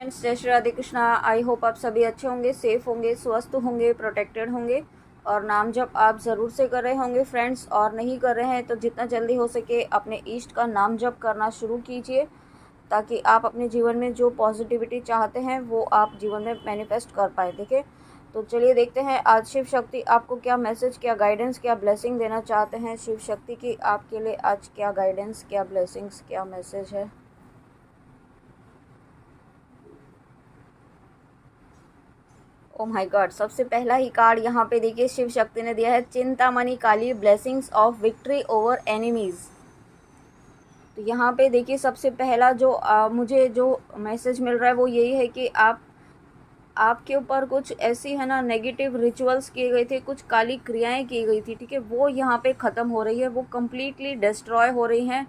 Friends, जय Shri Radhe Krishna. I hope आप सभी अच्छे होंगे, सेफ होंगे, स्वस्थ होंगे, प्रोटेक्टेड होंगे और नाम जप आप ज़रूर से कर रहे होंगे फ्रेंड्स। और नहीं कर रहे हैं तो जितना जल्दी हो सके अपने इष्ट का नाम जप करना शुरू कीजिए, ताकि आप अपने जीवन में जो पॉजिटिविटी चाहते हैं वो आप जीवन में मैनिफेस्ट कर पाए। देखिए, तो चलिए देखते हैं आज शिव शक्ति आपको क्या मैसेज, क्या गाइडेंस, क्या ब्लेसिंग देना चाहते हैं। शिव शक्ति की आपके लिए आज क्या गाइडेंस, क्या ब्लेसिंग्स, क्या मैसेज है। ओ माय गॉड, सबसे पहला ही कार्ड यहाँ पे देखिए शिव शक्ति ने दिया है Chintamani Kali, blessings of victory over enemies. तो यहाँ पे देखिए सबसे पहला जो मुझे जो मैसेज मिल रहा है वो यही है कि आपके ऊपर कुछ ऐसी है ना नेगेटिव रिचुअल्स किए गए थे, कुछ काली क्रियाएं की गई थी, ठीक है, वो यहाँ पे ख़त्म हो रही है, वो कम्प्लीटली डिस्ट्रॉय हो रही हैं,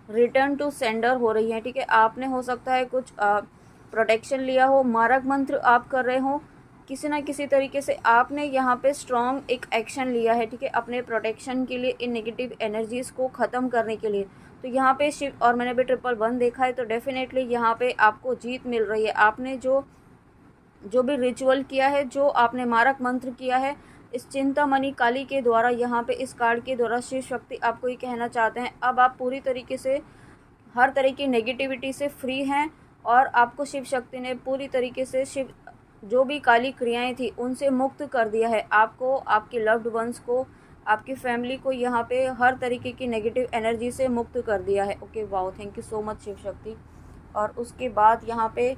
रिटर्न टू सेंडर हो रही हैं। ठीक है, आपने हो सकता है कुछ प्रोटेक्शन लिया हो, मारक मंत्र आप कर रहे हो, किसी ना किसी तरीके से आपने यहाँ पे स्ट्रॉन्ग एक एक्शन लिया है, ठीक है, अपने प्रोटेक्शन के लिए, इन नेगेटिव एनर्जीज़ को ख़त्म करने के लिए। तो यहाँ पे शिव और मैंने भी 111 देखा है, तो डेफिनेटली यहाँ पे आपको जीत मिल रही है। आपने जो जो भी रिचुअल किया है, जो आपने मारक मंत्र किया है, इस चिंतामणि काली के द्वारा, यहाँ पे इस कार्ड के द्वारा शिव शक्ति आपको ये कहना चाहते हैं अब आप पूरी तरीके से हर तरह की नेगेटिविटी से फ्री हैं। और आपको शिव शक्ति ने पूरी तरीके से शिव जो भी काली क्रियाएं थी उनसे मुक्त कर दिया है। आपको, आपके लव्ड वंस को, आपकी फैमिली को यहाँ पे हर तरीके की नेगेटिव एनर्जी से मुक्त कर दिया है। Okay, wow, thank you so much Shiv Shakti. और उसके बाद यहाँ पे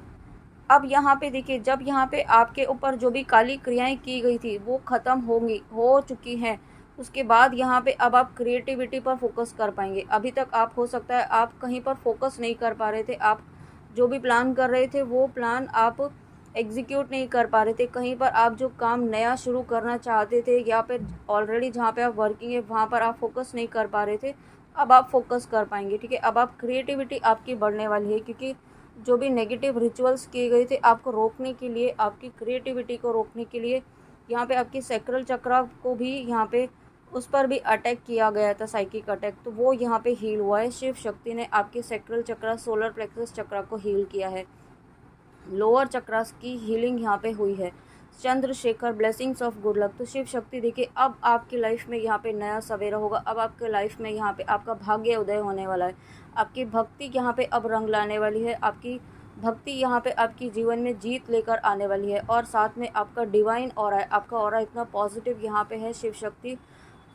अब यहाँ पे देखिए, जब यहाँ पे आपके ऊपर जो भी काली क्रियाएं की गई थी वो ख़त्म होंगी, हो चुकी हैं, उसके बाद यहाँ पे अब आप क्रिएटिविटी पर फोकस कर पाएंगे। अभी तक आप, हो सकता है आप कहीं पर फोकस नहीं कर पा रहे थे, आप जो भी प्लान कर रहे थे वो प्लान आप एग्जीक्यूट नहीं कर पा रहे थे, कहीं पर आप जो काम नया शुरू करना चाहते थे या फिर ऑलरेडी जहाँ पे आप वर्किंग है वहाँ पर आप फोकस नहीं कर पा रहे थे, अब आप फोकस कर पाएंगे। ठीक है, अब आप क्रिएटिविटी आपकी बढ़ने वाली है, क्योंकि जो भी नेगेटिव रिचुअल्स किए गए थे आपको रोकने के लिए, आपकी क्रिएटिविटी को रोकने के लिए, यहाँ पे आपकी सैक्रल चक्र को भी यहाँ पे उस पर भी अटैक किया गया था, साइकिक अटैक, तो वो यहाँ पे हील हुआ है। शिव शक्ति ने आपके सैक्रल चक्र, सोलर प्लेक्सस चक्र को हील किया है, लोअर चक्रास की हीलिंग यहाँ पे हुई है। Chandrashekhar, blessings of good luck. तो शिव शक्ति देखिए अब आपकी लाइफ में यहाँ पे नया सवेरा होगा, अब आपके लाइफ में यहाँ पे आपका भाग्य उदय होने वाला है, आपकी भक्ति यहाँ पे अब रंग लाने वाली है, आपकी भक्ति यहाँ पे आपकी जीवन में जीत लेकर आने वाली है। और साथ में आपका डिवाइन ऑरा है, आपका ऑरा इतना पॉजिटिव यहाँ पे है, शिव शक्ति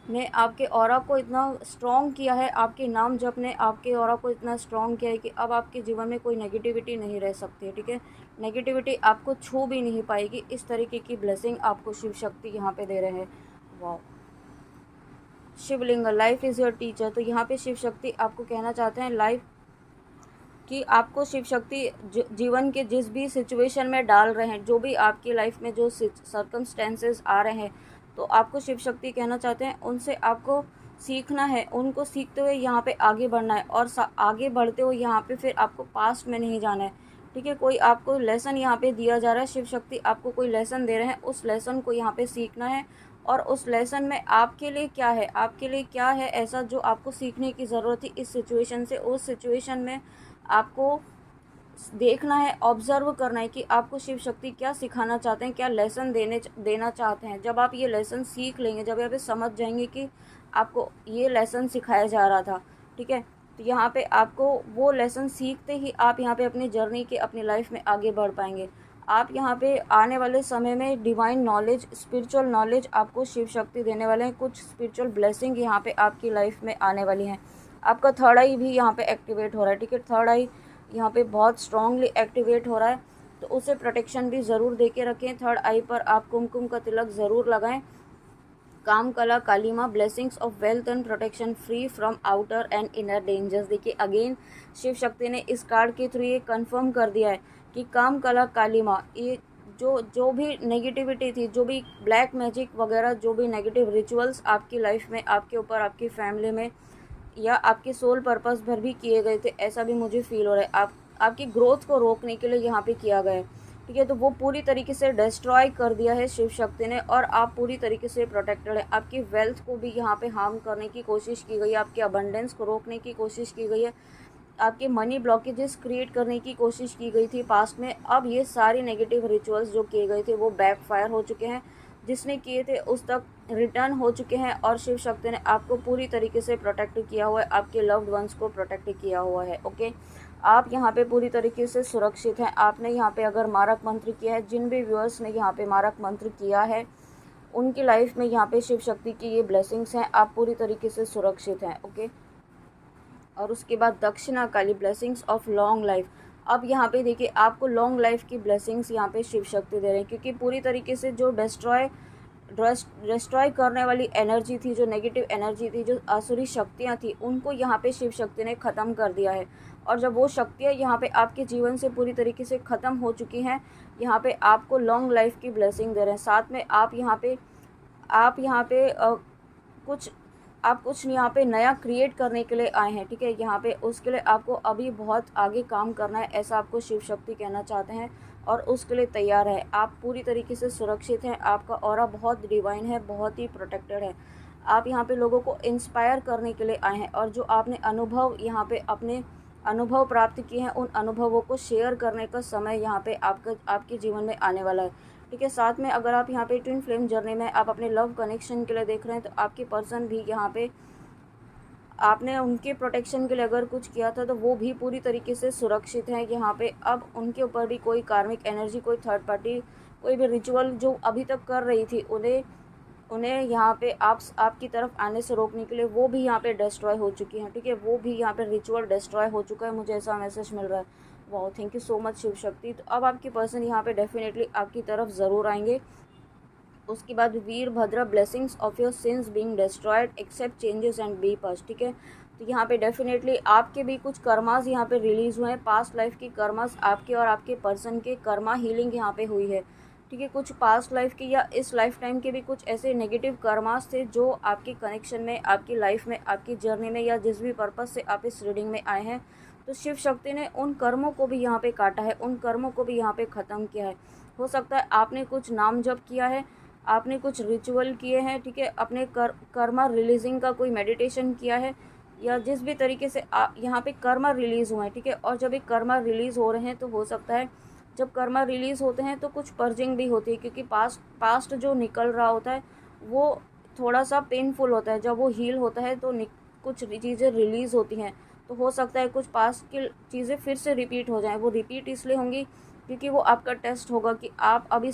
ने आपके ऑरा को इतना स्ट्रॉन्ग किया है, आपके नाम जप ने आपके ऑरा को इतना स्ट्रॉन्ग किया है कि अब आपके जीवन में कोई नेगेटिविटी नहीं रह सकती है। ठीक है, नेगेटिविटी आपको छू भी नहीं पाएगी, इस तरीके की ब्लेसिंग आपको शिव शक्ति यहाँ पे दे रहे हैं। वाह, शिवलिंग, लाइफ इज़ योर टीचर। तो यहाँ पे शिव शक्ति आपको कहना चाहते हैं लाइफ कि आपको शिव शक्ति जीवन के जिस भी सिचुएशन में डाल रहे हैं, जो भी आपकी लाइफ में जो सर्कमस्टेंसेस आ रहे हैं, तो आपको शिव शक्ति कहना चाहते हैं उनसे आपको सीखना है, उनको सीखते हुए यहाँ पे आगे बढ़ना है। और आगे बढ़ते हुए यहाँ पे फिर आपको पास्ट में नहीं जाना है। ठीक है, कोई आपको लेसन यहाँ पे दिया जा रहा है, शिव शक्ति आपको कोई लेसन दे रहे हैं, उस लेसन को यहाँ पे सीखना है। और उस लेसन में आपके लिए क्या है, आपके लिए क्या है ऐसा जो आपको सीखने की ज़रूरत थी इस सिचुएशन से, उस सिचुएशन में आपको देखना है, ऑब्जर्व करना है कि आपको शिव शक्ति क्या सिखाना चाहते हैं, क्या लेसन देना चाहते हैं। जब आप ये लेसन सीख लेंगे, जब आप ये समझ जाएंगे कि आपको ये लेसन सिखाया जा रहा था, ठीक है, तो यहाँ पे आपको वो लेसन सीखते ही आप यहाँ पे अपनी जर्नी के, अपनी लाइफ में आगे बढ़ पाएंगे। आप यहाँ पे आने वाले समय में डिवाइन नॉलेज, स्पिरिचुअल नॉलेज आपको शिव शक्ति देने वाले हैं, कुछ स्पिरिचुअल ब्लेसिंग यहाँ पे आपकी लाइफ में आने वाली हैं। आपका थर्ड आई भी यहाँ पे एक्टिवेट हो रहा है, ठीक है, थर्ड आई यहाँ पे बहुत स्ट्रांगली एक्टिवेट हो रहा है, तो उसे प्रोटेक्शन भी ज़रूर दे के रखें। थर्ड आई पर आप कुमकुम का तिलक ज़रूर लगाएं। काम कला काली माँ, blessings of wealth and protection, free from outer and inner dangers. देखिए अगेन शिव शक्ति ने इस कार्ड के थ्रू ये कंफर्म कर दिया है कि काम कला काली माँ, ये जो भी नेगेटिविटी थी, जो भी ब्लैक मैजिक वगैरह, जो भी नेगेटिव रिचुअल्स आपकी लाइफ में, आपके ऊपर, आपकी फैमिली में या आपके सोल पर्पस पर भी किए गए थे, ऐसा भी मुझे फील हो रहा है, आपकी ग्रोथ को रोकने के लिए यहाँ पे किया गया है। ठीक है, तो वो पूरी तरीके से डिस्ट्रॉय कर दिया है शिव शक्ति ने, और आप पूरी तरीके से प्रोटेक्टेड है। आपकी वेल्थ को भी यहाँ पे हार्म करने की कोशिश की गई है, आपके अबंडेंस को रोकने की कोशिश की गई है, आपके मनी ब्लॉकेजेस क्रिएट करने की कोशिश की गई थी पास्ट में, अब ये सारे नेगेटिव रिचुअल्स जो किए गए थे वो बैकफायर हो चुके हैं। जिसने किए थे उस तक रिटर्न हो चुके हैं और शिव शक्ति ने आपको पूरी तरीके से प्रोटेक्ट किया हुआ है, आपके लव्ड वंस को प्रोटेक्ट किया हुआ है। ओके, आप यहाँ पे पूरी तरीके से सुरक्षित हैं। आपने यहाँ पे अगर मारक मंत्र किया है, जिन भी व्यूअर्स ने यहाँ पे मारक मंत्र किया है उनकी लाइफ में यहाँ पे शिव शक्ति की ये ब्लेसिंग्स हैं, आप पूरी तरीके से सुरक्षित हैं। ओके, और उसके बाद दक्षिणा काली ब्लेसिंग्स ऑफ लॉन्ग लाइफ। अब यहाँ पे देखिए आपको लॉन्ग लाइफ की ब्लेसिंग्स यहाँ पे शिव शक्ति दे रहे हैं, क्योंकि पूरी तरीके से जो डिस्ट्रॉय करने वाली एनर्जी थी, जो नेगेटिव एनर्जी थी, जो आसुरी शक्तियाँ थी, उनको यहाँ पे शिव शक्ति ने ख़त्म कर दिया है। और जब वो शक्तियाँ यहाँ पे आपके जीवन से पूरी तरीके से ख़त्म हो चुकी हैं, यहाँ पे आपको लॉन्ग लाइफ की ब्लेसिंग दे रहे हैं। साथ में आप यहाँ पे कुछ यहाँ पे नया क्रिएट करने के लिए आए हैं, ठीक है। यहाँ पे उसके लिए आपको अभी बहुत आगे काम करना है, ऐसा आपको शिव शक्ति कहना चाहते हैं और उसके लिए तैयार है। आप पूरी तरीके से सुरक्षित हैं, आपका ऑरा बहुत डिवाइन है, बहुत ही प्रोटेक्टेड है। आप यहाँ पे लोगों को इंस्पायर करने के लिए आए हैं और जो आपने अनुभव यहाँ पे अपने अनुभव प्राप्त किए हैं, उन अनुभवों को शेयर करने का समय यहाँ पे आपके जीवन में आने वाला है, ठीक है। साथ में अगर आप यहाँ पे ट्विन फ्लेम जर्नी में आप अपने लव कनेक्शन के लिए देख रहे हैं, तो आपके पर्सन भी यहाँ पे आपने उनके प्रोटेक्शन के लिए अगर कुछ किया था तो वो भी पूरी तरीके से सुरक्षित हैं यहाँ पे। अब उनके ऊपर भी कोई कार्मिक एनर्जी, कोई थर्ड पार्टी, कोई भी रिचुअल जो अभी तक कर रही थी, उन्हें यहाँ पे आपकी तरफ आने से रोकने के लिए वो भी यहाँ पे डिस्ट्रॉय हो चुकी हैं, ठीक है। वो भी यहाँ पे रिचुअल डिस्ट्रॉय हो चुका है, मुझे ऐसा मैसेज मिल रहा है। वाह, thank you so much Shiv Shakti. तो अब आपके पर्सन यहाँ पे डेफिनेटली आपकी तरफ ज़रूर आएंगे। उसके बाद Virabhadra blessings of your sins being destroyed accept changes and be pass, ठीक है। तो यहाँ पे डेफिनेटली आपके भी कुछ कर्मास यहाँ पे रिलीज़ हुए हैं, पास्ट लाइफ की कर्मास आपके और आपके पर्सन के कर्मा हीलिंग यहाँ पे हुई है, ठीक है। कुछ पास्ट लाइफ की या इस लाइफ टाइम के भी कुछ ऐसे नेगेटिव कर्मास थे जो आपके कनेक्शन में, आपकी लाइफ में, आपकी जर्नी में या जिस भी पर्पज़ से आप इस रीडिंग में आए हैं, तो शिव शक्ति ने उन कर्मों को भी यहाँ पे काटा है, उन कर्मों को भी यहाँ पे ख़त्म किया है। हो सकता है आपने कुछ नाम जप किया है, आपने कुछ रिचुअल किए हैं, ठीक है, अपने कर्मा रिलीजिंग का कोई मेडिटेशन किया है, या जिस भी तरीके से यहाँ पे कर्मा रिलीज़ हुए हैं, ठीक है। और जब एक कर्मा रिलीज़ हो रहे हैं तो हो सकता है जब कर्मा रिलीज़ होते हैं तो कुछ पर्जिंग भी होती है, क्योंकि पास्ट जो निकल रहा होता है वो थोड़ा सा पेनफुल होता है। जब वो हील होता है तो कुछ चीज़ें रिलीज़ होती हैं, तो हो सकता है कुछ पास्ट की चीज़ें फिर से रिपीट हो जाएं। वो रिपीट इसलिए होंगी क्योंकि वो आपका टेस्ट होगा कि आप अब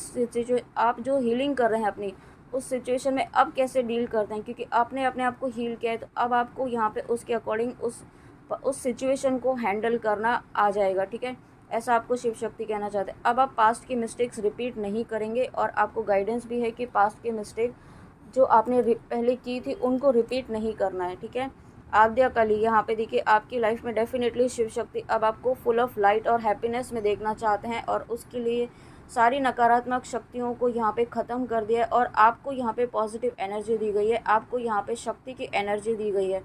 आप जो हीलिंग कर रहे हैं अपनी, उस सिचुएशन में अब कैसे डील करते हैं, क्योंकि आपने अपने आप को हील किया है। तो अब आपको यहाँ पे उसके अकॉर्डिंग उस सिचुएशन को हैंडल करना आ जाएगा, ठीक है। ऐसा आपको शिव शक्ति कहना चाहते हैं। अब आप पास्ट की मिस्टेक्स रिपीट नहीं करेंगे और आपको गाइडेंस भी है कि पास्ट के मिस्टेक जो आपने पहले की थी उनको रिपीट नहीं करना है, ठीक है। आद्या कली यहाँ पे देखिए आपकी लाइफ में डेफिनेटली शिव शक्ति अब आपको फुल ऑफ लाइट और हैप्पीनेस में देखना चाहते हैं, और उसके लिए सारी नकारात्मक शक्तियों को यहाँ पे ख़त्म कर दिया है और आपको यहाँ पे पॉजिटिव एनर्जी दी गई है, आपको यहाँ पे शक्ति की एनर्जी दी गई है।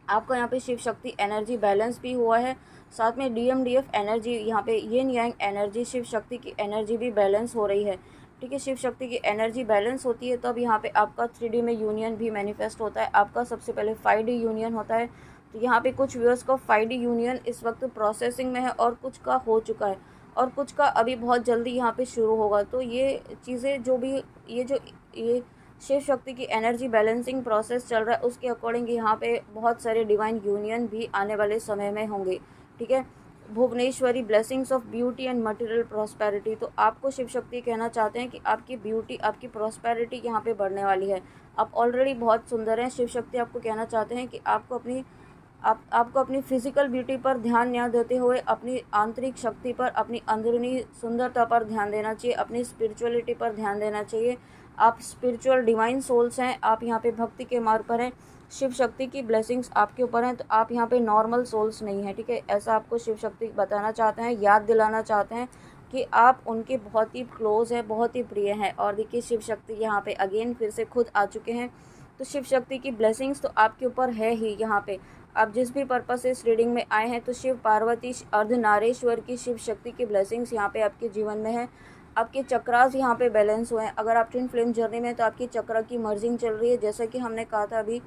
आपका यहाँ पे शिव शक्ति एनर्जी बैलेंस भी हुआ है, साथ में DMDF एनर्जी, यहाँ पे यिन यांग एनर्जी, शिव शक्ति की एनर्जी भी बैलेंस हो रही है, ठीक है। शिव शक्ति की एनर्जी बैलेंस होती है तब यहाँ पे आपका 3D में यूनियन भी मैनिफेस्ट होता है। आपका सबसे पहले 5D यूनियन होता है। तो यहाँ पे कुछ व्यूअर्स का 5D यूनियन इस वक्त प्रोसेसिंग में है और कुछ का हो चुका है और कुछ का अभी बहुत जल्दी यहाँ पे शुरू होगा। तो ये चीज़ें जो भी ये शिव शक्ति की एनर्जी बैलेंसिंग प्रोसेस चल रहा है, उसके अकॉर्डिंग यहाँ पे बहुत सारे डिवाइन यूनियन भी आने वाले समय में होंगे, ठीक है। Bhuvaneshwari blessings of beauty and material prosperity. तो आपको शिव शक्ति कहना चाहते हैं कि आपकी ब्यूटी, आपकी प्रॉस्पेरिटी यहाँ पे बढ़ने वाली है। आप ऑलरेडी बहुत सुंदर हैं। शिव शक्ति आपको कहना चाहते हैं कि आपको अपनी फिजिकल ब्यूटी पर ध्यान न देते हुए अपनी आंतरिक शक्ति पर, अपनी अंदरूनी सुंदरता पर ध्यान देना चाहिए, अपनी स्पिरिचुअलिटी पर ध्यान देना चाहिए। आप स्पिरिचुअल डिवाइन सोल्स हैं, आप यहाँ पे भक्ति के मार्ग पर हैं, शिव शक्ति की ब्लेसिंग्स आपके ऊपर हैं, तो आप यहाँ पे नॉर्मल सोल्स नहीं हैं, ठीक है। ऐसा आपको शिव शक्ति बताना चाहते हैं, याद दिलाना चाहते हैं कि आप उनके बहुत ही क्लोज हैं, बहुत ही प्रिय हैं। और देखिए शिव शक्ति यहाँ पे अगेन फिर से खुद आ चुके हैं। तो शिव शक्ति की ब्लेसिंग्स तो आपके ऊपर है ही। यहाँ पे आप जिस भी पर्पस से इस रीडिंग में आए हैं, तो शिव पार्वती अर्धनारेश्वर की शिव शक्ति की ब्लेसिंग्स यहाँ पे आपके जीवन में है। आपके चक्रास यहाँ पे बैलेंस हुए हैं। अगर आप ट्विन फ्लेम जर्नी में, तो आपकी चक्र की मर्जिंग चल रही है, जैसा कि हमने कहा था अभी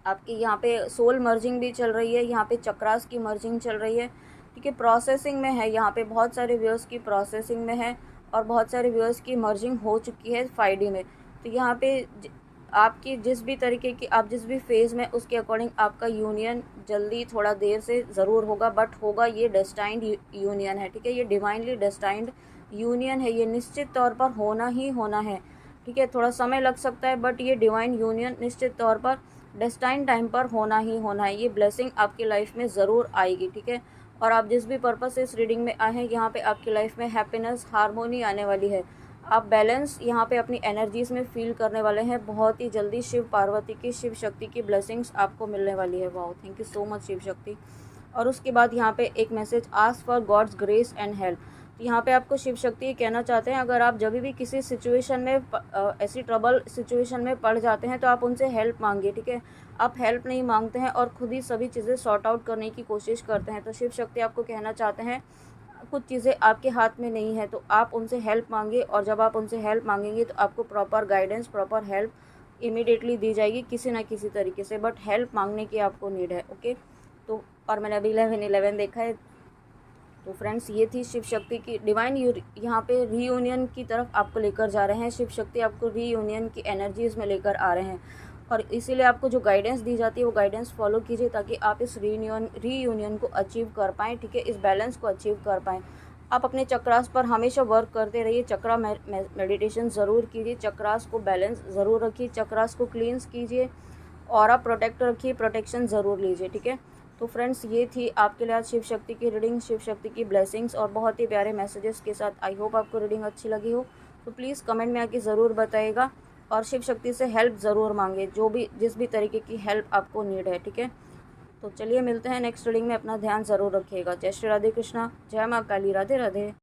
आपकी यहाँ पे सोल मर्जिंग भी चल रही है, यहाँ पे चक्रास की मर्जिंग चल रही है, ठीक है, प्रोसेसिंग में है। यहाँ पे बहुत सारे व्यूअर्स की प्रोसेसिंग में है और बहुत सारे व्यूअर्स की मर्जिंग हो चुकी है 5D में। तो यहाँ पे आपकी जिस भी तरीके की आप जिस भी फेज़ में, उसके अकॉर्डिंग आपका यूनियन जल्दी थोड़ा देर से ज़रूर होगा, बट होगा। ये डेस्टाइंड यूनियन है, ठीक है, ये डिवाइनली डेस्टाइंड यूनियन है, ये निश्चित तौर पर होना ही होना है, ठीक है। थोड़ा समय लग सकता है, बट ये डिवाइन यूनियन निश्चित तौर पर डेस्टाइन टाइम पर होना ही होना है। ये ब्लेसिंग आपकी लाइफ में ज़रूर आएगी, ठीक है। और आप जिस भी पर्पज़ से इस रीडिंग में आए हैं, यहाँ पे आपकी लाइफ में हैप्पीनेस, हार्मोनी आने वाली है। आप बैलेंस यहाँ पे अपनी एनर्जीज़ में फील करने वाले हैं। बहुत ही जल्दी शिव पार्वती की, शिव शक्ति की ब्लेसिंग्स आपको मिलने वाली है। Wow, thank you so much Shiv Shakti. और उसके बाद यहाँ पे एक message, ask for God's grace and help. तो यहाँ पे आपको शिव शक्ति कहना चाहते हैं, अगर आप जब भी किसी सिचुएशन में ऐसी ट्रबल सिचुएशन में पड़ जाते हैं तो आप उनसे हेल्प मांगिए, ठीक है। आप हेल्प नहीं मांगते हैं और खुद ही सभी चीज़ें सॉर्ट आउट करने की कोशिश करते हैं। तो शिव शक्ति आपको कहना चाहते हैं, कुछ चीज़ें आपके हाथ में नहीं है तो आप उनसे हेल्प मांगिए, और जब आप उनसे हेल्प मांगेंगे तो आपको proper guidance, proper help immediately दी जाएगी किसी ना किसी तरीके से, बट हेल्प मांगने की आपको नीड है, ओके। तो और मैंने अभी 11-11 देखा है। तो फ्रेंड्स, ये थी शिव शक्ति की डिवाइन यहाँ पे रीयूनियन की तरफ आपको लेकर जा रहे हैं। शिव शक्ति आपको रीयूनियन की एनर्जीज में लेकर आ रहे हैं, और इसीलिए आपको जो गाइडेंस दी जाती है वो गाइडेंस फॉलो कीजिए, ताकि आप इस रीयूनियन को अचीव कर पाएँ, ठीक है, इस बैलेंस को अचीव कर पाएँ। आप अपने चक्रास पर हमेशा वर्क करते रहिए, चक्रा मेडिटेशन ज़रूर कीजिए, चक्रास को बैलेंस ज़रूर रखिए, चक्रास को क्लींस कीजिए, और आप प्रोटेक्ट रखिए, प्रोटेक्शन ज़रूर लीजिए, ठीक है। तो फ्रेंड्स, ये थी आपके लिए आज शिव शक्ति की रीडिंग, शिव शक्ति की ब्लेसिंग्स और बहुत ही प्यारे मैसेजेस के साथ। आई होप आपको रीडिंग अच्छी लगी हो। तो प्लीज़ कमेंट में आके ज़रूर बताइएगा, और शिव शक्ति से हेल्प ज़रूर मांगे, जिस भी तरीके की हेल्प आपको नीड है, ठीक है। तो चलिए मिलते हैं नेक्स्ट रीडिंग में। अपना ध्यान ज़रूर रखिएगा। जय श्री राधे कृष्णा, जय माँ काली, राधे राधे।